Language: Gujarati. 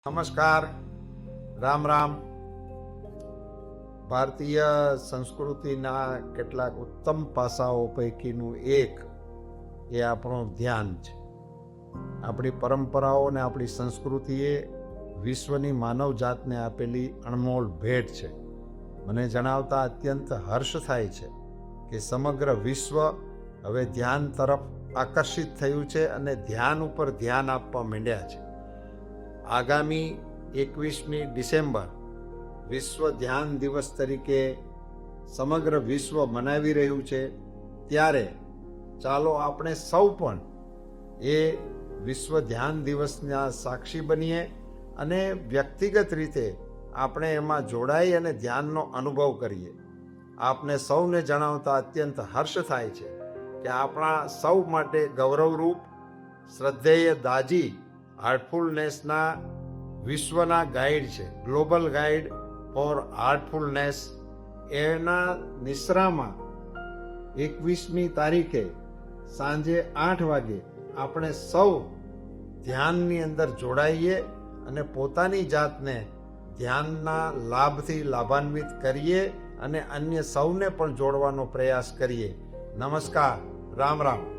નમસ્કાર, રામ રામ. ભારતીય સંસ્કૃતિના કેટલાક ઉત્તમ પાસાઓ પૈકીનું એક એ આપણું ધ્યાન છે. આપણી પરંપરાઓ અને આપણી સંસ્કૃતિએ વિશ્વની માનવ જાતને આપેલી અણમોલ ભેટ છે. મને જણાવતા અત્યંત હર્ષ થાય છે કે સમગ્ર વિશ્વ હવે ધ્યાન તરફ આકર્ષિત થયું છે અને ધ્યાન ઉપર ધ્યાન આપવા માંડ્યા છે. આગામી 21મી ડિસેમ્બર વિશ્વ ધ્યાન દિવસ તરીકે સમગ્ર વિશ્વ મનાવી રહ્યું છે. ત્યારે ચાલો આપણે સૌ પણ એ વિશ્વ ધ્યાન દિવસના સાક્ષી બનીએ અને વ્યક્તિગત રીતે આપણે એમાં જોડાઈ અને ધ્યાનનો અનુભવ કરીએ. આપને સૌને જણાવતા અત્યંત હર્ષ થાય છે કે આપણા સૌ માટે ગૌરવરૂપ શ્રદ્ધેય દાજી હાર્ટફુલનેસના વિશ્વના ગાઈડ છે, ગ્લોબલ ગાઈડ ફોર હાર્ટફુલનેસ. એના નિશ્રામાં 21મી તારીખે સાંજે 8 વાગે આપણે સૌ ધ્યાનની અંદર જોડાઈએ અને પોતાની જાતને ધ્યાનના લાભથી લાભાન્વિત કરીએ અને અન્ય સૌને પણ જોડવાનો પ્રયાસ કરીએ. નમસ્કાર, રામ રામ.